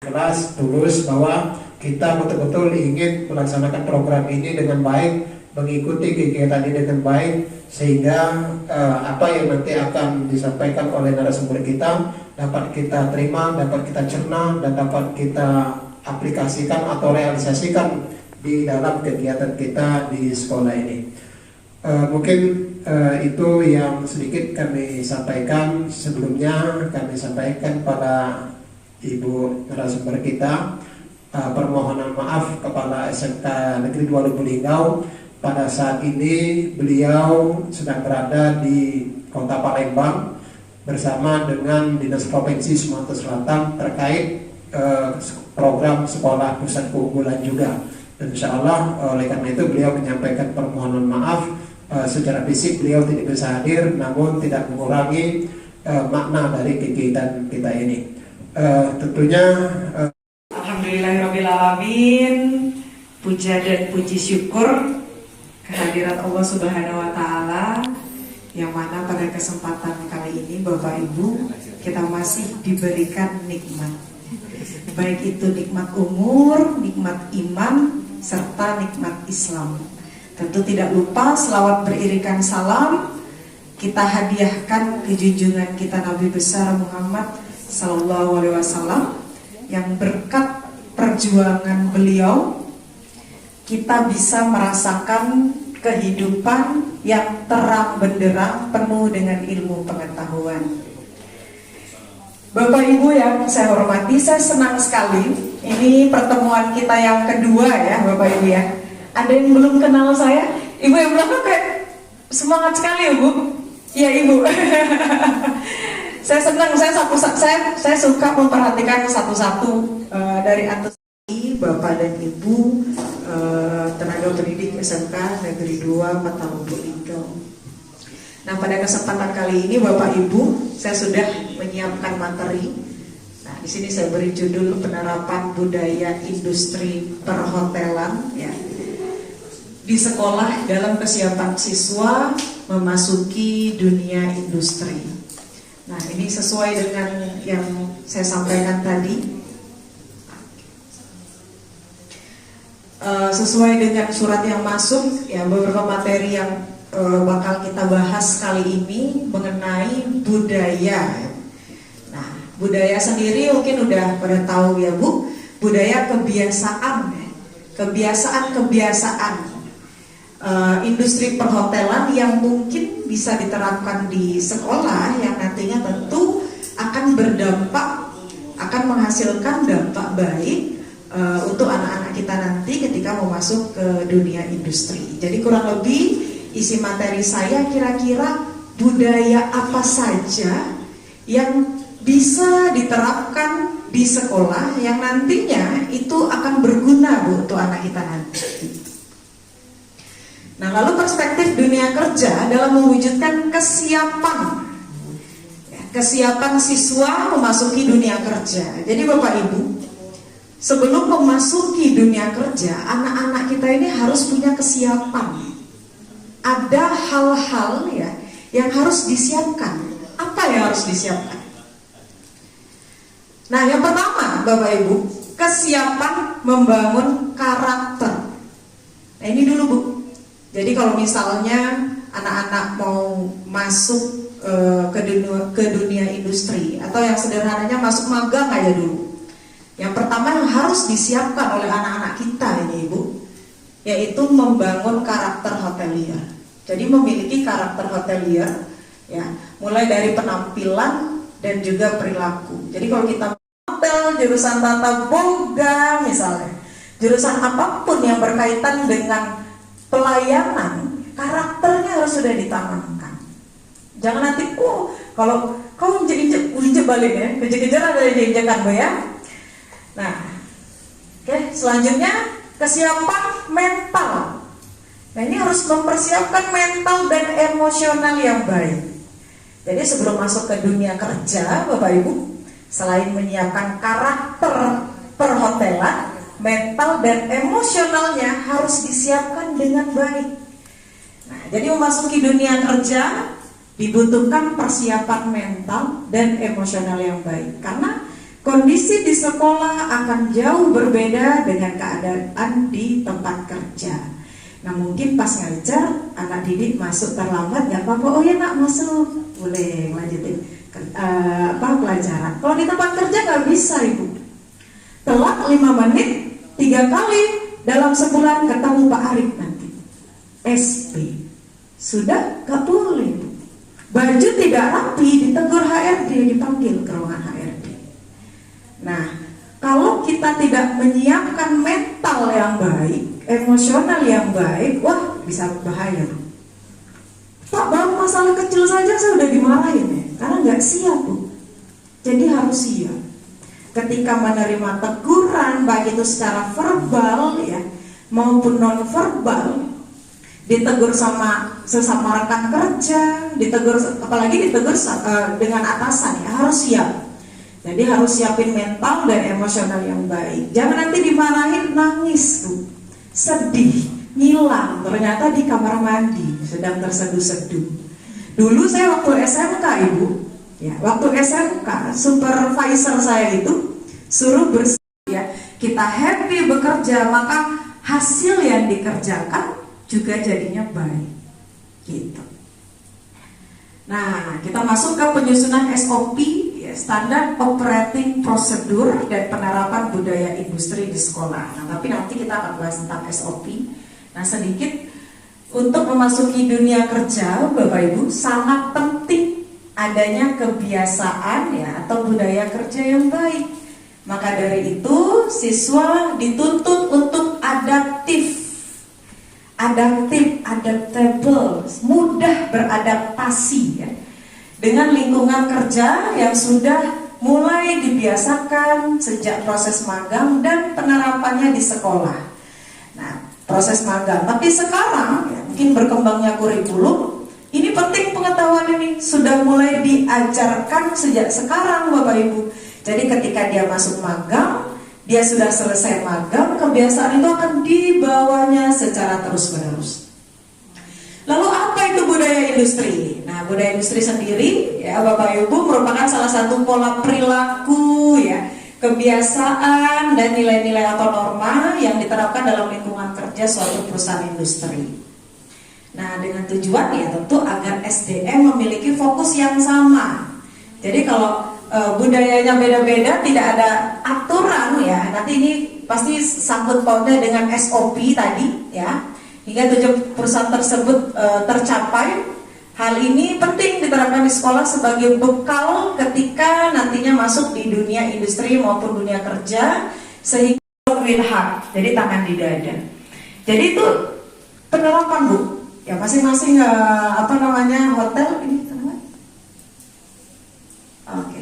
Jelas tulus bahwa kita betul-betul ingin melaksanakan program ini dengan baik, mengikuti kegiatan ini dengan baik, sehingga apa yang nanti akan disampaikan oleh narasumber kita dapat kita terima, dapat kita cerna, dan dapat kita aplikasikan atau realisasikan di dalam kegiatan kita di sekolah ini. Mungkin itu yang sedikit kami sampaikan. Sebelumnya kami sampaikan pada Ibu narasumber kita permohonan maaf kepada SMK Negeri 2 Lubuk Linggau. Pada saat ini beliau sedang berada di Kota Palembang bersama dengan Dinas Provinsi Sumatera Selatan terkait program sekolah pusat keunggulan juga. Dan insya Allah oleh karena itu beliau menyampaikan permohonan maaf. Secara fisik beliau tidak bisa hadir, namun tidak mengurangi makna dari kegiatan kita ini. Tentunya Alhamdulillahirrabbilalamin, puja dan puji syukur kehadirat Allah Subhanahu wa Ta'ala, yang mana pada kesempatan kali ini Bapak Ibu kita masih diberikan nikmat, baik itu nikmat umur, nikmat iman, serta nikmat Islam. Tentu tidak lupa selawat beririkan salam kita hadiahkan ke junjungan kita Nabi besar Muhammad Sallallahu Alaihi Wasallam, yang berkat perjuangan beliau kita bisa merasakan kehidupan yang terang benderang penuh dengan ilmu pengetahuan. Bapak Ibu yang saya hormati, saya senang sekali ini pertemuan kita yang kedua ya Bapak Ibu ya. Ada yang belum kenal saya? Ibu yang belum kayak semangat sekali ya Bu. Iya Ibu. Saya senang, saya suka memperhatikan satu-satu dari atas Bapak dan Ibu tenaga pendidik SMK Negeri 2 Kota Lubuk Linggau. Nah, pada kesempatan kali ini Bapak Ibu, saya sudah menyiapkan materi. Nah, di sini saya beri judul penerapan budaya industri perhotelan ya. Di sekolah dalam kesiapan siswa memasuki dunia industri. Nah, ini sesuai dengan yang saya sampaikan tadi. Sesuai dengan surat yang masuk, ya beberapa materi yang bakal kita bahas kali ini mengenai budaya. Nah, budaya sendiri mungkin udah pada tahu ya Bu, budaya kebiasaan, kebiasaan industri perhotelan yang mungkin bisa diterapkan di sekolah, yang nantinya tentu akan berdampak, akan menghasilkan dampak baik untuk anak-anak kita nanti ketika mau masuk ke dunia industri. Jadi kurang lebih isi materi saya kira-kira budaya apa saja yang bisa diterapkan di sekolah yang nantinya itu akan berguna Bu untuk anak kita nanti. Nah, lalu perspektif dunia kerja dalam mewujudkan kesiapan siswa memasuki dunia kerja. Jadi Bapak Ibu, sebelum memasuki dunia kerja, anak-anak kita ini harus punya kesiapan. Ada hal-hal ya yang harus disiapkan. Apa yang harus disiapkan? Nah, yang pertama Bapak Ibu, kesiapan membangun karakter. Nah, ini dulu Bu. Jadi kalau misalnya anak-anak mau masuk ke dunia industri, atau yang sederhananya masuk magang aja dulu, yang pertama yang harus disiapkan oleh anak-anak kita ini Ibu, yaitu membangun karakter hotelier. Jadi memiliki karakter hotelier ya, mulai dari penampilan dan juga perilaku. Jadi kalau kita hotel jurusan tata boga misalnya, jurusan apapun yang berkaitan dengan pelayanan, karakternya harus sudah ditanamkan. Jangan nanti kalau kau injek balik ya, kejar-kejar ada injek-injekan Bu ya. Nah, oke, selanjutnya kesiapan mental. Nah, ini harus mempersiapkan mental dan emosional yang baik. Jadi sebelum masuk ke dunia kerja, Bapak Ibu, selain menyiapkan karakter perhotelan, mental dan emosionalnya harus disiapkan dengan baik. Nah, jadi memasuki dunia kerja dibutuhkan persiapan mental dan emosional yang baik. Karena Kondisi di sekolah akan jauh berbeda dengan keadaan di tempat kerja. Nah mungkin pas ngajar anak didik masuk terlambat nggak apa-apa, oh ya nak masuk, boleh lanjutin pelajaran. Kalau di tempat kerja nggak bisa ibu, telat 5 menit 3 kali dalam sebulan ketemu Pak Arif nanti SP, sudah nggak boleh ibu. Baju tidak rapi ditegur HRD, dipanggil ke ruangan HRD. Nah, kalau kita tidak menyiapkan mental yang baik, emosional yang baik, wah bisa bahaya. Pak, baru masalah kecil saja saya udah dimarahin ya, karena nggak siap bu. Jadi harus siap. Ketika menerima teguran, baik itu secara verbal ya, maupun non verbal, ditegur sama sesama rekan kerja, ditegur apalagi ditegur dengan atasan ya, harus siap. Jadi harus siapin mental dan emosional yang baik. Jangan nanti dimarahin nangis tuh, sedih, ngilang. Ternyata di kamar mandi sedang terseduh-seduh. Dulu saya waktu SMK ibu, ya waktu SMK supervisor saya itu suruh bersih ya. Kita happy bekerja, maka hasil yang dikerjakan juga jadinya baik. Gitu. Nah, kita masuk ke penyusunan SOP, ya, standar operating procedure dan penerapan budaya industri di sekolah. Nah, tapi nanti kita akan bahas tentang SOP. Nah, sedikit untuk memasuki dunia kerja, Bapak Ibu, sangat penting adanya kebiasaan ya atau budaya kerja yang baik. Maka dari itu, siswa dituntut untuk adaptable, mudah beradaptasi ya, dengan lingkungan kerja yang sudah mulai dibiasakan sejak proses magang dan penerapannya di sekolah. Nah, proses magang, tapi sekarang ya, mungkin berkembangnya kurikulum, ini penting pengetahuan ini sudah mulai diajarkan sejak sekarang Bapak Ibu. Jadi ketika dia masuk magang, dia sudah selesai magang, kebiasaan itu akan dibawanya secara terus-menerus. Lalu apa itu budaya industri? Nah, budaya industri sendiri ya Bapak Ibu merupakan salah satu pola perilaku ya, kebiasaan dan nilai-nilai atau norma yang diterapkan dalam lingkungan kerja suatu perusahaan industri. Nah, dengan tujuan ya tentu agar SDM memiliki fokus yang sama. Jadi kalau budayanya beda-beda, tidak ada aturan ya. Nanti ini pasti sangkut pautnya dengan SOP tadi ya. Hingga tujuan perusahaan tersebut tercapai. Hal ini penting diterapkan di sekolah sebagai bekal ketika nantinya masuk di dunia industri maupun dunia kerja, sehingga with heart, jadi tangan di dada. Jadi itu penerapan Bu. Ya masing-masing hotel ini teman. Oke.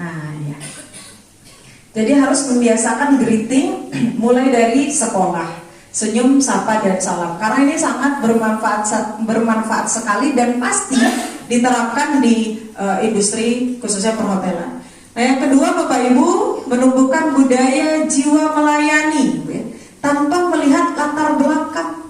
Nah ya, jadi harus membiasakan greeting mulai dari sekolah, senyum, sapa, dan salam. Karena ini sangat bermanfaat sekali dan pasti diterapkan di industri khususnya perhotelan. Nah yang kedua Bapak Ibu, menumbuhkan budaya jiwa melayani ya, tanpa melihat latar belakang,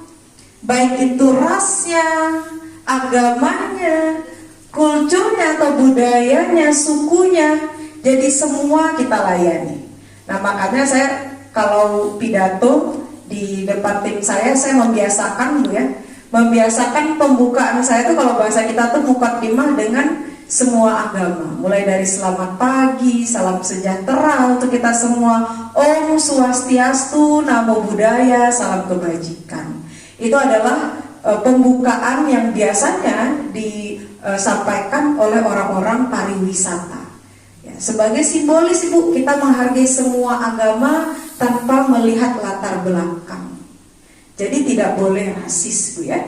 baik itu rasnya, agamanya, kulturnya atau budayanya, sukunya. Jadi semua kita layani. Nah makanya saya kalau pidato di depan tim saya membiasakan Bu ya, membiasakan pembukaan saya tuh kalau bahasa kita tuh mukaddimah dengan semua agama. Mulai dari selamat pagi, salam sejahtera untuk kita semua, Om Swastiastu, Namo Buddhaya, salam kebajikan. Itu adalah pembukaan yang biasanya disampaikan oleh orang-orang pariwisata. Sebagai simbolis Ibu, kita menghargai semua agama tanpa melihat latar belakang. Jadi tidak boleh rasis Bu ya.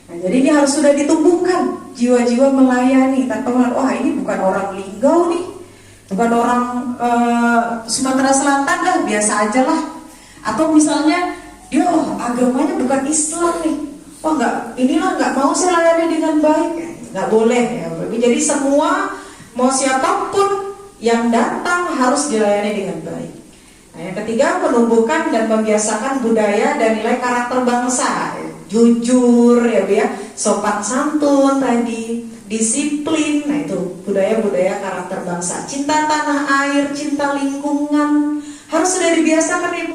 Nah, jadi ini harus sudah ditumbuhkan jiwa-jiwa melayani tanpa melihat, wah ini bukan orang Linggau nih, bukan orang Sumatera Selatan dah, biasa aja lah. Atau misalnya dia agamanya bukan Islam nih, nggak mau saya layani dengan baik, nggak boleh ya. Jadi semua mau siapapun yang datang harus dilayani dengan baik. Nah, yang ketiga, menumbuhkan dan membiasakan budaya dan nilai karakter bangsa, jujur ya Bu ya, sopan santun tadi, disiplin. Nah itu budaya-budaya karakter bangsa. Cinta tanah air, cinta lingkungan, harus sudah dibiasakan Ibu.